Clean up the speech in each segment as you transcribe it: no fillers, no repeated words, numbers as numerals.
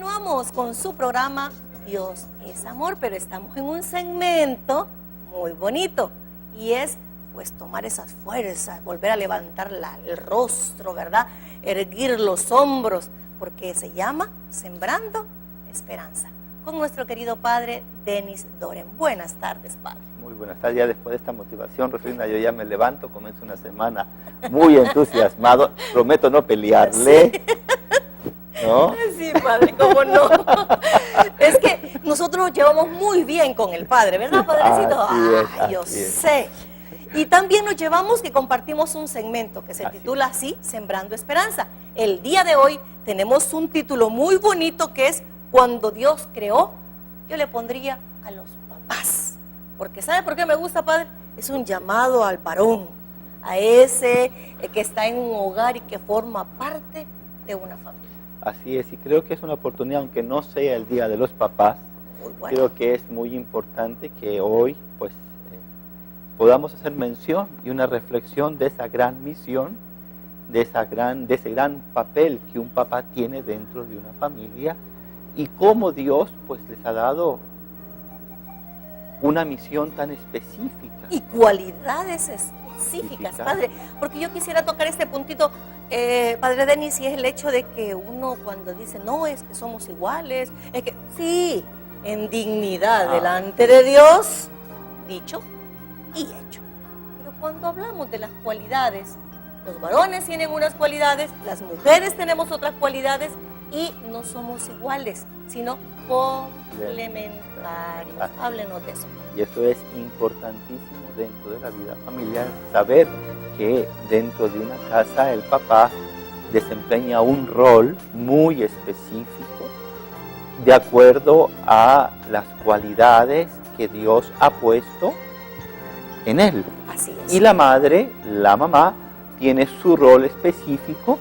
Continuamos con su programa Dios es Amor, pero estamos en un segmento muy bonito y es pues tomar esas fuerzas, volver a levantar el rostro, ¿verdad? Erguir los hombros, porque se llama Sembrando Esperanza. Con nuestro querido padre Denis Doren. Buenas tardes, padre. Muy buenas tardes. Ya después de esta motivación, Rosalina, yo ya me levanto, comienzo una semana muy entusiasmado. Prometo no pelearle. Sí. ¿No? Sí, padre, cómo no. Es que nosotros nos llevamos muy bien con el padre, ¿verdad, padrecito? Yo sé. Y también nos llevamos que compartimos un segmento que se titula así, Sembrando Esperanza. El día de hoy tenemos un título muy bonito que es Cuando Dios creó. Yo le pondría a los papás. Porque ¿sabe por qué me gusta, padre? Es un llamado al varón, a ese que está en un hogar y que forma parte de una familia. Así es, y creo que es una oportunidad, aunque no sea el Día de los Papás, bueno, creo que es muy importante que hoy pues podamos hacer mención y una reflexión de esa gran misión, de ese gran papel que un papá tiene dentro de una familia y cómo Dios pues les ha dado una misión tan específica. Y cualidades específicas, padre, porque yo quisiera tocar este puntito, padre Denis, y es el hecho de que uno cuando dice, no, es que somos iguales, es que sí, en dignidad delante de Dios, dicho y hecho. Pero cuando hablamos de las cualidades, los varones tienen unas cualidades, las mujeres tenemos otras cualidades y no somos iguales, sino complementarios. Háblenos de eso. Y eso es importantísimo dentro de la vida familiar, saber que dentro de una casa el papá desempeña un rol muy específico de acuerdo a las cualidades que Dios ha puesto en él. Así es. Y la madre, la mamá, tiene su rol específico,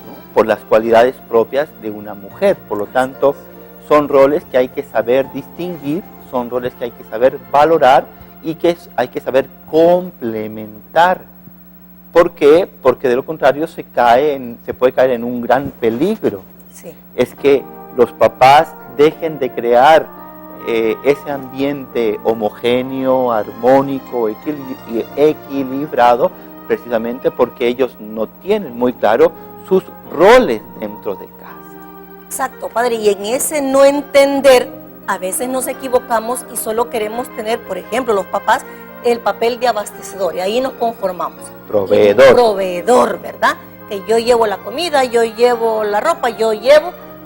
¿no?, por las cualidades propias de una mujer. Por lo tanto, son roles que hay que saber distinguir, son roles que hay que saber valorar y que hay que saber complementar. ¿Por qué? Porque de lo contrario se puede caer en un gran peligro. Sí. Es que los papás dejen de crear ese ambiente homogéneo, armónico, equilibrado, precisamente porque ellos no tienen muy claro sus roles dentro de casa. Exacto, padre, y en ese no entender, a veces nos equivocamos y solo queremos tener, por ejemplo, los papás, el papel de abastecedor, y ahí nos conformamos. Proveedor. Proveedor, ¿verdad? Que yo llevo la comida, yo llevo la ropa,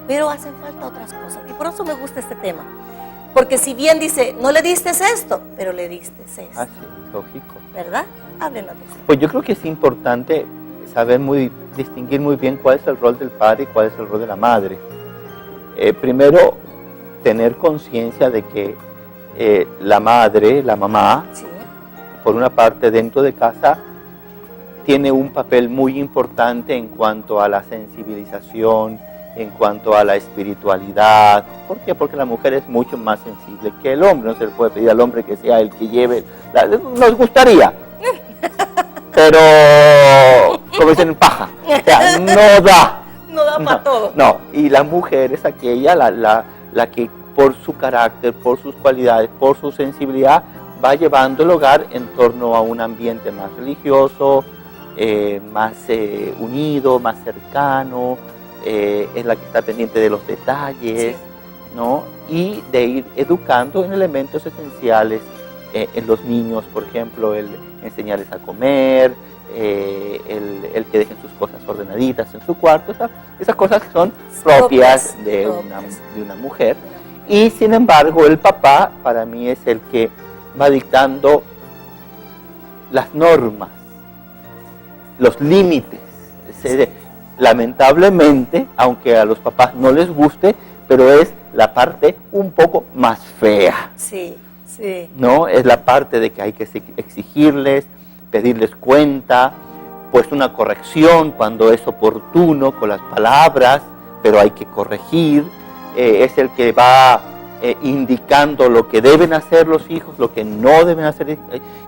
pero hacen falta otras cosas. Y por eso me gusta este tema. Porque si bien dice, no le diste esto, pero le diste esto. Ah, sí, lógico. ¿Verdad? Háblenos de eso. Pues yo creo que es importante saber distinguir muy bien cuál es el rol del padre y cuál es el rol de la madre. Primero, tener conciencia de que la madre, la mamá, sí, por una parte dentro de casa, tiene un papel muy importante en cuanto a la sensibilización, en cuanto a la espiritualidad. ¿Por qué? Porque la mujer es mucho más sensible que el hombre. No se le puede pedir al hombre que sea el que lleve. Nos gustaría, pero como dicen, paja. O sea, no da. No da para todo. No, y la mujer es aquella, la que por su carácter, por sus cualidades, por su sensibilidad, va llevando el hogar en torno a un ambiente más religioso, más unido, más cercano, es la que está pendiente de los detalles, sí, ¿no? Y de ir educando en elementos esenciales en los niños, por ejemplo, el enseñarles a comer, el que dejen sus cosas ordenaditas en su cuarto, esas cosas que son propias de una mujer. Y sin embargo, el papá para mí es el que va dictando las normas, los límites. Lamentablemente, aunque a los papás no les guste, pero es la parte un poco más fea. Sí, sí. ¿No? Es la parte de que hay que exigirles, pedirles cuenta, pues una corrección cuando es oportuno con las palabras, pero hay que corregir. Es el que va indicando lo que deben hacer los hijos, lo que no deben hacer,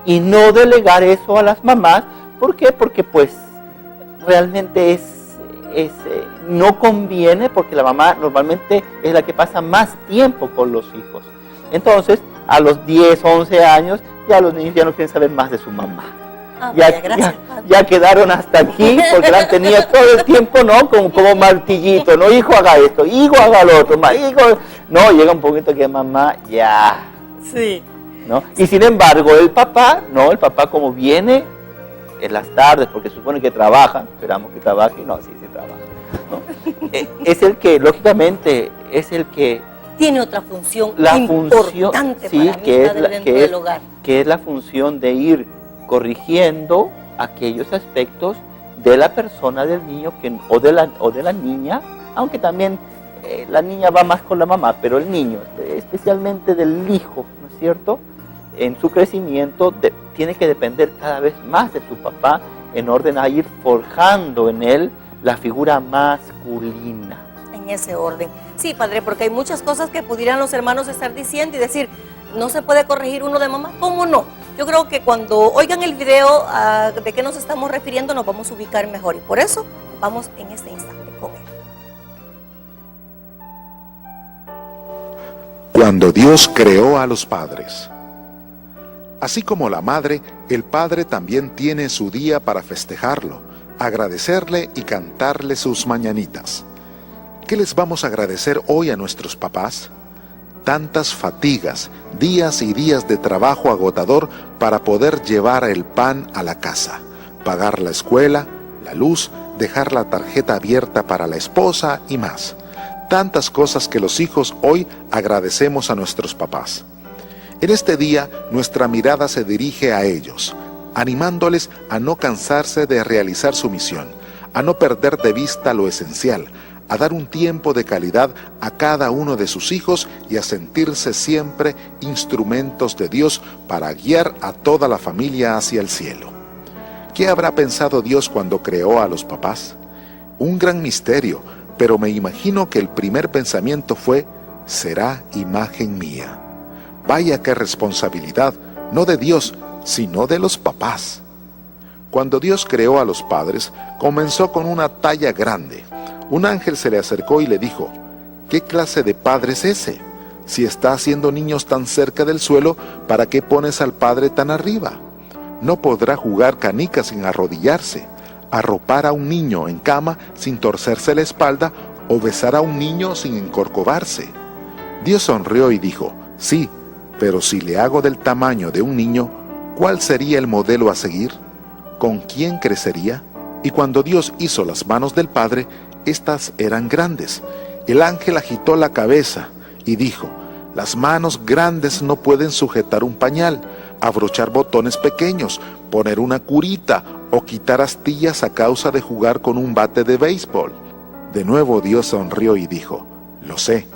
y no delegar eso a las mamás. ¿Por qué? Porque pues realmente no conviene porque la mamá normalmente es la que pasa más tiempo con los hijos. Entonces, a los 10, 11 años, ya los niños ya no quieren saber más de su mamá. Ya quedaron hasta aquí porque la han tenido todo el tiempo, ¿no? Como martillito, ¿no? Hijo, haga esto, hijo, haga lo otro, hijo. No, llega un poquito que mamá, ya. Sí. ¿No? Y sin embargo, el papá como viene en las tardes, porque supone que trabaja, esperamos que trabaje, no, sí trabaja, ¿no? Es el que, lógicamente, tiene otra función sí, importante para mí, dentro del hogar. Que es la función de ir corrigiendo aquellos aspectos de la persona del niño o de la niña, aunque también la niña va más con la mamá, pero el niño, especialmente del hijo, ¿no es cierto?, en su crecimiento tiene que depender cada vez más de su papá en orden a ir forjando en él la figura masculina. En ese orden. Sí, padre, porque hay muchas cosas que pudieran los hermanos estar diciendo y decir, no se puede corregir uno de mamá, ¿cómo no? Yo creo que cuando oigan el video de qué nos estamos refiriendo, nos vamos a ubicar mejor y por eso vamos en este instante con él. Cuando Dios creó a los padres. Así como la madre, el padre también tiene su día para festejarlo, agradecerle y cantarle sus mañanitas. ¿Qué les vamos a agradecer hoy a nuestros papás? Tantas fatigas, días y días de trabajo agotador para poder llevar el pan a la casa, pagar la escuela, la luz, dejar la tarjeta abierta para la esposa y más. Tantas cosas que los hijos hoy agradecemos a nuestros papás. En este día, nuestra mirada se dirige a ellos, animándoles a no cansarse de realizar su misión, a no perder de vista lo esencial, a dar un tiempo de calidad a cada uno de sus hijos y a sentirse siempre instrumentos de Dios para guiar a toda la familia hacia el cielo. ¿Qué habrá pensado Dios cuando creó a los papás? Un gran misterio, pero me imagino que el primer pensamiento fue, será imagen mía. Vaya qué responsabilidad, no de Dios, sino de los papás. Cuando Dios creó a los padres, comenzó con una talla grande. Un ángel se le acercó y le dijo, ¿qué clase de padre es ese? Si está haciendo niños tan cerca del suelo, ¿para qué pones al padre tan arriba? No podrá jugar canicas sin arrodillarse, arropar a un niño en cama sin torcerse la espalda o besar a un niño sin encorcovarse. Dios sonrió y dijo, sí, pero si le hago del tamaño de un niño, ¿cuál sería el modelo a seguir? ¿Con quién crecería? Y cuando Dios hizo las manos del Padre, estas eran grandes. El ángel agitó la cabeza y dijo, las manos grandes no pueden sujetar un pañal, abrochar botones pequeños, poner una curita o quitar astillas a causa de jugar con un bate de béisbol. De nuevo Dios sonrió y dijo, lo sé,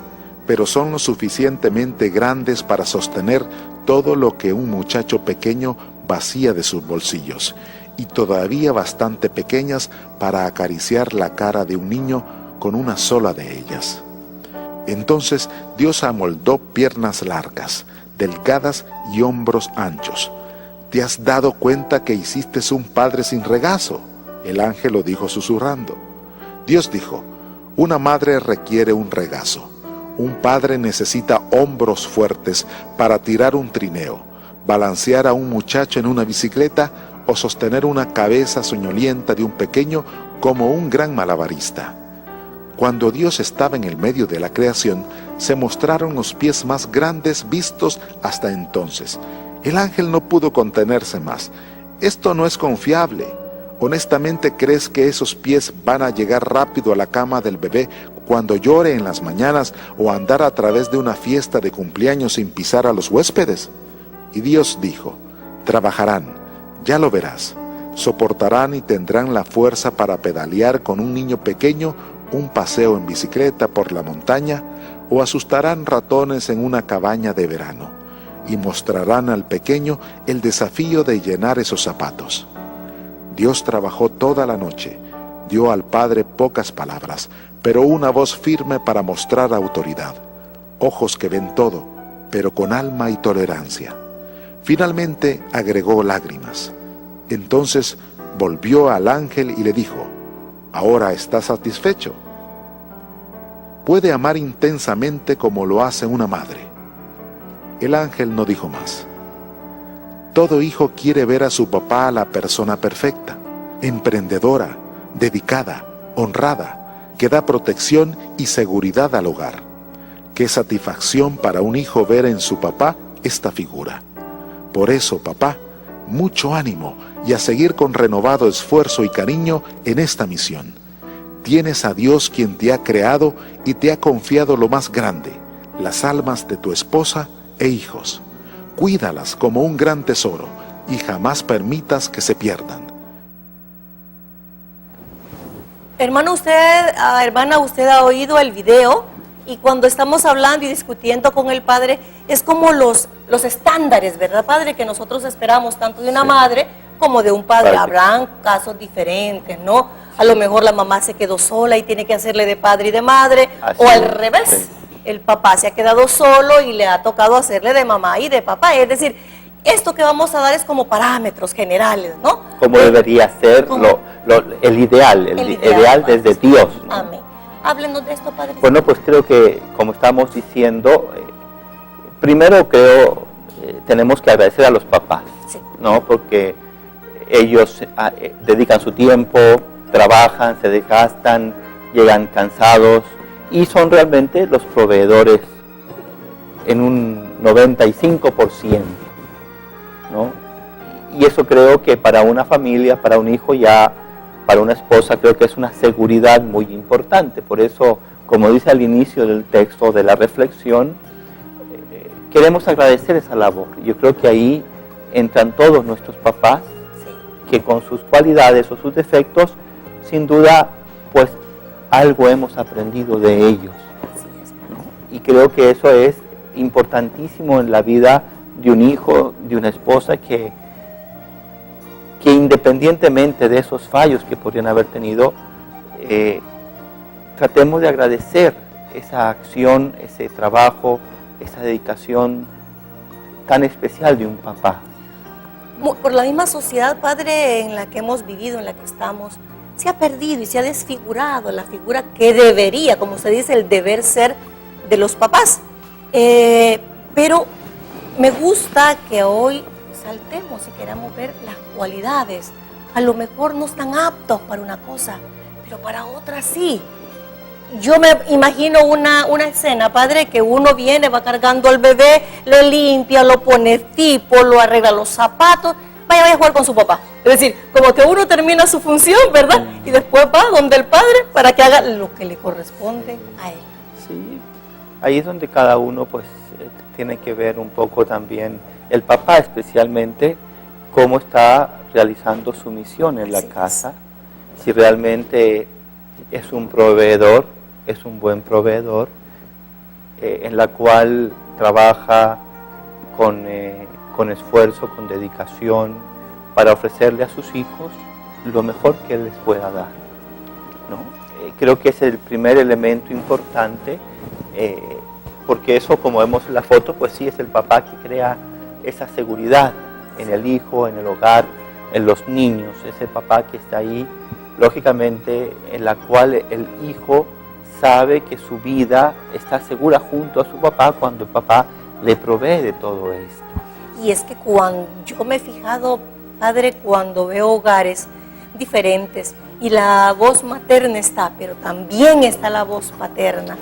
pero son lo suficientemente grandes para sostener todo lo que un muchacho pequeño vacía de sus bolsillos, y todavía bastante pequeñas para acariciar la cara de un niño con una sola de ellas. Entonces Dios amoldó piernas largas, delgadas y hombros anchos. ¿Te has dado cuenta que hiciste un padre sin regazo? El ángel lo dijo susurrando. Dios dijo, una madre requiere un regazo. Un padre necesita hombros fuertes para tirar un trineo, balancear a un muchacho en una bicicleta o sostener una cabeza soñolienta de un pequeño como un gran malabarista. Cuando Dios estaba en el medio de la creación, se mostraron los pies más grandes vistos hasta entonces. El ángel no pudo contenerse más. Esto no es confiable. ¿Honestamente crees que esos pies van a llegar rápido a la cama del bebé cuando llore en las mañanas o andar a través de una fiesta de cumpleaños sin pisar a los huéspedes? Y Dios dijo, trabajarán, ya lo verás, soportarán y tendrán la fuerza para pedalear con un niño pequeño un paseo en bicicleta por la montaña o asustarán ratones en una cabaña de verano y mostrarán al pequeño el desafío de llenar esos zapatos. Dios trabajó toda la noche, dio al Padre pocas palabras, pero una voz firme para mostrar autoridad, ojos que ven todo, pero con alma y tolerancia. Finalmente agregó lágrimas. Entonces volvió al ángel y le dijo, ¿Ahora está satisfecho? Puede amar intensamente como lo hace una madre. El ángel no dijo más. Todo hijo quiere ver a su papá la persona perfecta, emprendedora, dedicada, honrada, que da protección y seguridad al hogar. Qué satisfacción para un hijo ver en su papá esta figura. Por eso, papá, mucho ánimo y a seguir con renovado esfuerzo y cariño en esta misión. Tienes a Dios quien te ha creado y te ha confiado lo más grande, las almas de tu esposa e hijos. Cuídalas como un gran tesoro y jamás permitas que se pierdan. Hermana, usted ha oído el video, y cuando estamos hablando y discutiendo con el padre, es como los estándares, ¿verdad, padre? Que nosotros esperamos tanto de una madre como de un padre. Habrán casos diferentes, ¿no? A lo mejor la mamá se quedó sola y tiene que hacerle de padre y de madre, o al revés. Sí. El papá se ha quedado solo y le ha tocado hacerle de mamá y de papá. Es decir, esto que vamos a dar es como parámetros generales, ¿no? Como debería ser el ideal desde Dios, ¿no? Amén. Háblenos de esto, padre. Bueno, pues creo que, como estamos diciendo, primero tenemos que agradecer a los papás, sí, ¿no? Porque ellos dedican su tiempo, trabajan, se desgastan, llegan cansados y son realmente los proveedores en un 95%, ¿no? Y eso creo que para una familia, para un hijo ya, para una esposa, creo que es una seguridad muy importante. Por eso, como dice al inicio del texto de la reflexión, queremos agradecer esa labor. Yo creo que ahí entran todos nuestros papás, sí, que con sus cualidades o sus defectos, sin duda, pues algo hemos aprendido de ellos, ¿no? Y creo que eso es importantísimo en la vida de un hijo, de una esposa, que independientemente de esos fallos que podrían haber tenido, tratemos de agradecer esa acción, ese trabajo, esa dedicación tan especial de un papá. Por la misma sociedad, padre, en la que hemos vivido, en la que estamos, se ha perdido y se ha desfigurado la figura que debería, como se dice, el deber ser de los papás. Pero me gusta que hoy saltemos y queramos ver las cualidades. A lo mejor no están aptos para una cosa, pero para otra sí. Yo me imagino una escena, padre, que uno viene, va cargando al bebé, le limpia, lo pone tipo, lo arregla los zapatos, vaya a jugar con su papá. Es decir, como que uno termina su función, ¿verdad? Y después va donde el padre para que haga lo que le corresponde a él. Sí, ahí es donde cada uno pues tiene que ver un poco también, el papá especialmente, cómo está realizando su misión en la casa, si realmente es un proveedor, es un buen proveedor, en la cual trabaja con esfuerzo, con dedicación, para ofrecerle a sus hijos lo mejor que él les pueda dar, ¿no? Creo que es el primer elemento importante, porque eso, como vemos en la foto, pues sí es el papá que crea esa seguridad en el hijo, en el hogar, en los niños, es el papá que está ahí, lógicamente, en la cual el hijo sabe que su vida está segura junto a su papá cuando el papá le provee de todo esto. Y es que cuando yo me he fijado, padre, cuando veo hogares diferentes y la voz materna está, pero también está la voz paterna,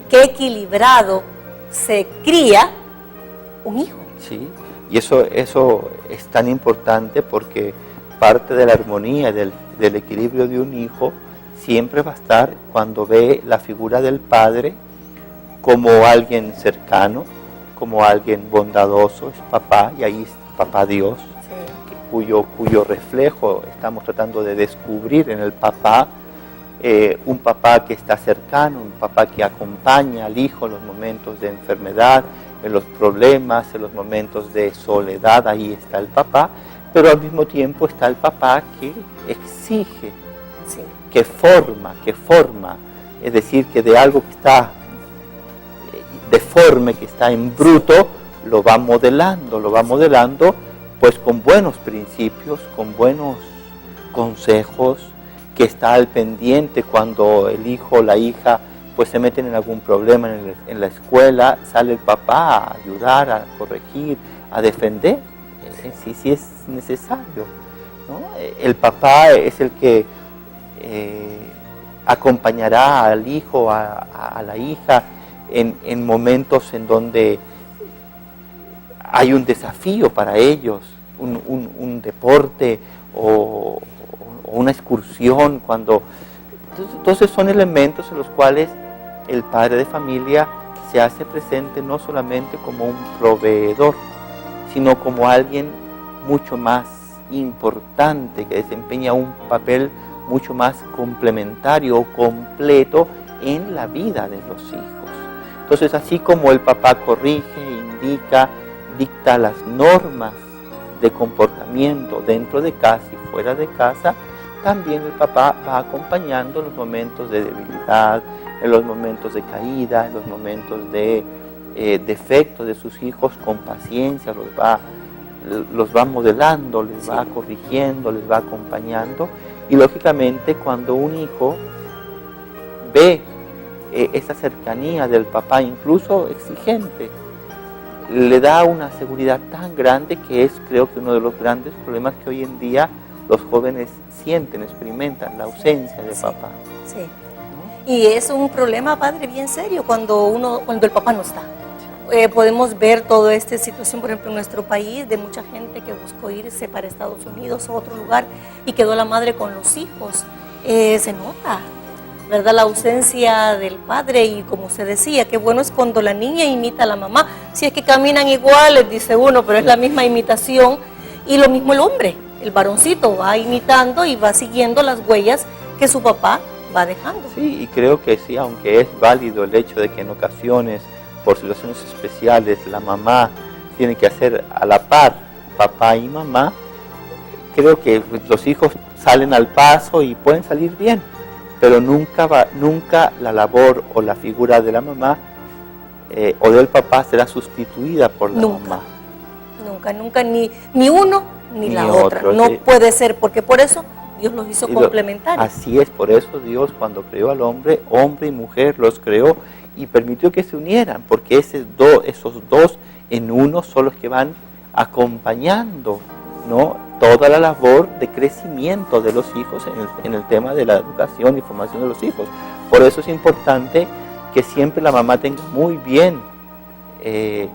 qué equilibrado se cría un hijo. Sí, y eso es tan importante porque parte de la armonía, del equilibrio de un hijo, siempre va a estar cuando ve la figura del padre como alguien cercano, como alguien bondadoso, es papá, y ahí es papá Dios, sí, cuyo reflejo estamos tratando de descubrir en el papá, un papá que está cercano, un papá que acompaña al hijo en los momentos de enfermedad, en los problemas, en los momentos de soledad, ahí está el papá, pero al mismo tiempo está el papá que exige, sí, que forma, es decir, que de algo que está deforme, que está en bruto, lo va modelando pues con buenos principios, con buenos consejos, que está al pendiente cuando el hijo o la hija pues se meten en algún problema en la escuela, sale el papá a ayudar, a corregir, a defender, si es necesario, ¿no? El papá es el que acompañará al hijo, a la hija en momentos en donde hay un desafío para ellos, un deporte o una excursión, entonces son elementos en los cuales el padre de familia se hace presente no solamente como un proveedor, sino como alguien mucho más importante, que desempeña un papel mucho más complementario o completo en la vida de los hijos. Entonces, así como el papá corrige, indica, dicta las normas de comportamiento dentro de casa y fuera de casa, también el papá va acompañando en los momentos de debilidad, en los momentos de caída, en los momentos de defectos de sus hijos, con paciencia los va modelando, les va corrigiendo, les va acompañando. Y lógicamente cuando un hijo ve esa cercanía del papá, incluso exigente, le da una seguridad tan grande que es, creo que uno de los grandes problemas que hoy en día los jóvenes sienten, experimentan, la ausencia de papá. Sí. ¿No? Y es un problema, padre, bien serio cuando el papá no está. Podemos ver toda esta situación, por ejemplo, en nuestro país, de mucha gente que buscó irse para Estados Unidos o otro lugar y quedó la madre con los hijos. Se nota, ¿verdad?, la ausencia del padre, y como usted decía, qué bueno es cuando la niña imita a la mamá. Si es que caminan iguales, dice uno, pero es la misma imitación. Y lo mismo el hombre, el varoncito va imitando y va siguiendo las huellas que su papá va dejando. Sí, y creo que sí, aunque es válido el hecho de que en ocasiones, por situaciones especiales, la mamá tiene que hacer a la par papá y mamá, creo que los hijos salen al paso y pueden salir bien, pero nunca la labor o la figura de la mamá o del papá será sustituida por la mamá. Nunca, ni uno ni la otra. No puede ser, porque por eso Dios los hizo complementarios. Así es, por eso Dios, cuando creó al hombre y mujer, los creó y permitió que se unieran, porque esos dos en uno son los que van acompañando, ¿no?, toda la labor de crecimiento de los hijos en el tema de la educación y formación de los hijos. Por eso es importante que siempre la mamá tenga muy bien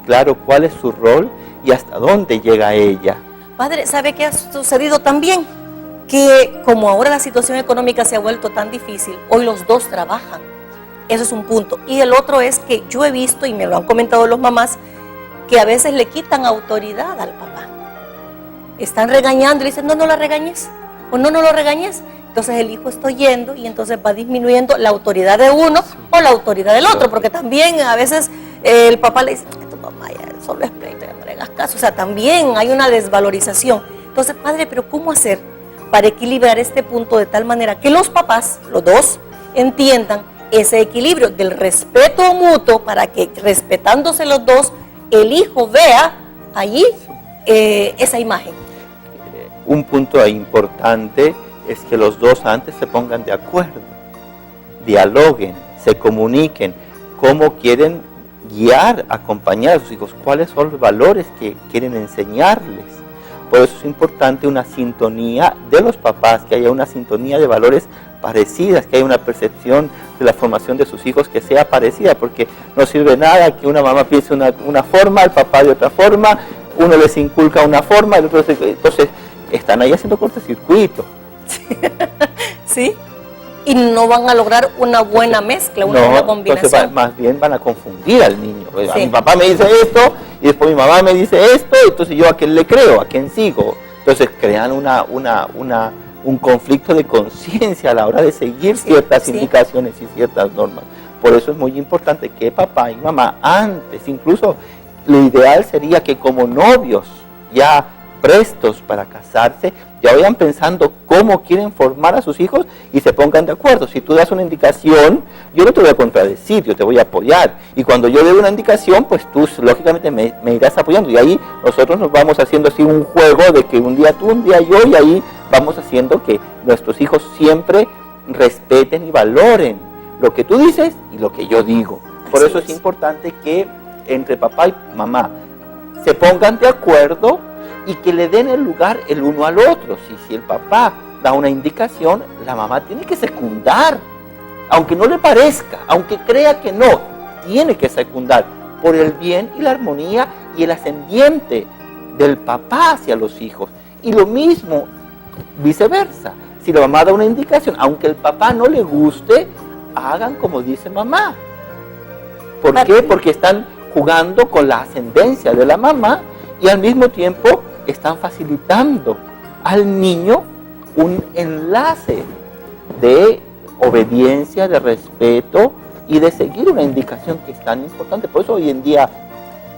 claro cuál es su rol y hasta dónde llega ella. Padre, ¿sabe qué ha sucedido también? Que como ahora la situación económica se ha vuelto tan difícil, hoy los dos trabajan. Eso es un punto. Y el otro es que yo he visto, y me lo han comentado los mamás, que a veces le quitan autoridad al papá. Están regañando y le dicen, no la regañes, o no lo regañes. Entonces el hijo está oyendo y entonces va disminuyendo la autoridad de uno o la autoridad del otro, porque también a veces el papá le dice, tu mamá ya solo es pleito, ya no le hagas caso. O sea, también hay una desvalorización. Entonces, padre, pero ¿cómo hacer para equilibrar este punto de tal manera que los papás, los dos, entiendan ese equilibrio del respeto mutuo, para que respetándose los dos, el hijo vea allí esa imagen? Un punto importante es que los dos antes se pongan de acuerdo, dialoguen, se comuniquen, cómo quieren guiar, acompañar a sus hijos, cuáles son los valores que quieren enseñarles. Por eso es importante una sintonía de los papás, que haya una sintonía de valores parecidas, que haya una percepción de la formación de sus hijos que sea parecida, porque no sirve nada que una mamá piense una forma, el papá de otra forma, uno les inculca una forma, el otro entonces están ahí haciendo cortocircuito. Sí, y no van a lograr una buena mezcla, una buena combinación. Entonces más bien van a confundir al niño. Sí. Mi papá me dice esto, y después mi mamá me dice esto, entonces yo a quién le creo, a quién sigo. Entonces crean un conflicto de conciencia a la hora de seguir ciertas indicaciones y ciertas normas. Por eso es muy importante que papá y mamá antes, incluso lo ideal sería que como novios ya prestos para casarse, ya vayan pensando cómo quieren formar a sus hijos y se pongan de acuerdo. Si tú das una indicación, yo no te voy a contradecir, yo te voy a apoyar. Y cuando yo dé una indicación, pues tú lógicamente me irás apoyando. Y ahí nosotros nos vamos haciendo así un juego de que un día tú, un día yo, y ahí vamos haciendo que nuestros hijos siempre respeten y valoren lo que tú dices y lo que yo digo. Por eso es importante que entre papá y mamá se pongan de acuerdo y que le den el lugar el uno al otro. Si el papá da una indicación, la mamá tiene que secundar, aunque no le parezca, aunque crea que no, tiene que secundar por el bien y la armonía y el ascendiente del papá hacia los hijos. Y lo mismo viceversa. Si la mamá da una indicación, aunque el papá no le guste, hagan como dice mamá. ¿Por qué? Porque están jugando con la ascendencia de la mamá y al mismo tiempo están facilitando al niño un enlace de obediencia, de respeto y de seguir una indicación que es tan importante. Por eso hoy en día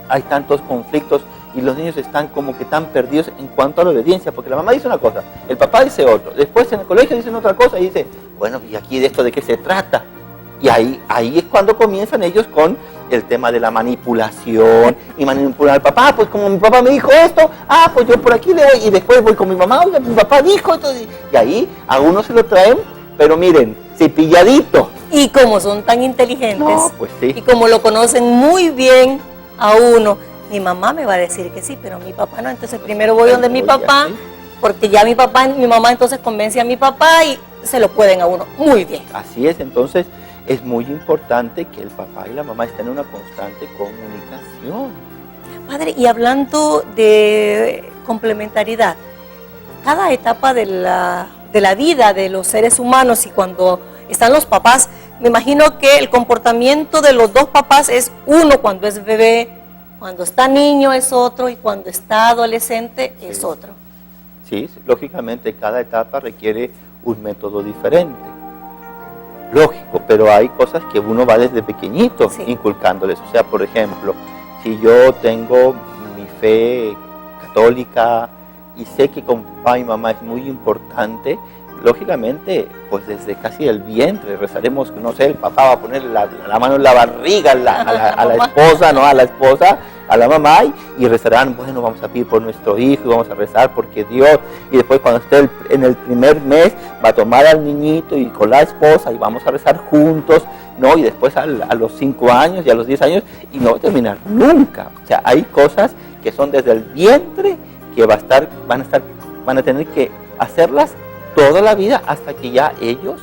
hay tantos conflictos y los niños están como que tan perdidos en cuanto a la obediencia, porque la mamá dice una cosa, el papá dice otra, después en el colegio dicen otra cosa y dice, bueno, ¿y aquí de esto de qué se trata? Y ahí es cuando comienzan ellos con el tema de la manipulación y manipular al papá. Pues como mi papá me dijo esto, pues yo por aquí le voy y después voy con mi mamá, oiga, mi papá dijo esto. Y ahí a uno se lo traen, pero miren, cepilladito. Y como son tan inteligentes, no, pues sí. Y como lo conocen muy bien a uno, mi mamá me va a decir que sí, pero mi papá no. Entonces primero voy donde mi papá, porque ya mi mamá entonces convence a mi papá y se lo pueden a uno muy bien. Así es, entonces es muy importante que el papá y la mamá estén en una constante comunicación. Padre, y hablando de complementariedad, cada etapa de la vida de los seres humanos y cuando están los papás, me imagino que el comportamiento de los dos papás es uno cuando es bebé, cuando está niño es otro y cuando está adolescente es otro. Sí, lógicamente cada etapa requiere un método diferente. Lógico, pero hay cosas que uno va desde pequeñito inculcándoles. O sea, por ejemplo, si yo tengo mi fe católica y sé que con papá y mamá es muy importante, lógicamente, pues desde casi el vientre rezaremos, no sé, el papá va a poner la mano en la barriga a la esposa, ¿no? A la esposa, a la mamá, y rezarán, bueno, vamos a pedir por nuestro hijo, y vamos a rezar porque Dios, y después cuando esté en el primer mes, va a tomar al niñito y con la esposa, y vamos a rezar juntos, ¿no? Y después a los 5 años y a los 10 años, y no va a terminar nunca. O sea, hay cosas que son desde el vientre, que van a tener que hacerlas toda la vida hasta que ya ellos,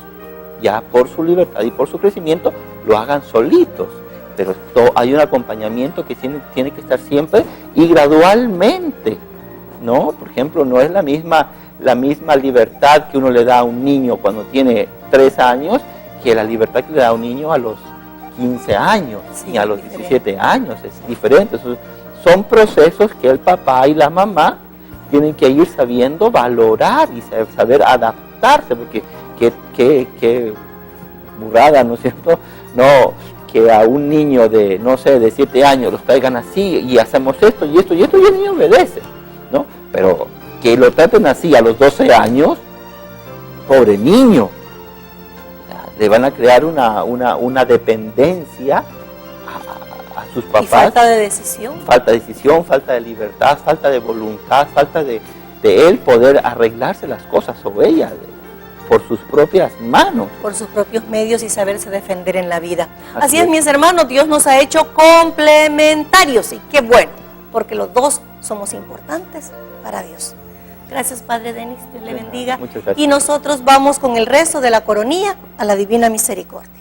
ya por su libertad y por su crecimiento, lo hagan solitos. Pero hay un acompañamiento que tiene que estar siempre y gradualmente, ¿no? Por ejemplo, no es la misma libertad que uno le da a un niño cuando tiene 3 años que la libertad que le da a un niño a los 15 años y a los 17 años. Es diferente. Son procesos que el papá y la mamá tienen que ir sabiendo valorar y saber adaptarse, porque qué burrada, ¿no es cierto? No, que a un niño de, no sé, de 7 años los traigan así y hacemos esto y esto y esto y el niño obedece, ¿no? Pero que lo traten así a los 12 años, pobre niño, le van a crear una dependencia a sus papás. Y falta de decisión. Falta de decisión, falta de libertad, falta de voluntad, falta de él poder arreglarse las cosas o ella por sus propias manos. Por sus propios medios y saberse defender en la vida. Así es, mis hermanos, Dios nos ha hecho complementarios y qué bueno, porque los dos somos importantes para Dios. Gracias, Padre Denis, Dios le bendiga. Muchas gracias. Y nosotros vamos con el rezo de la coronilla a la Divina Misericordia.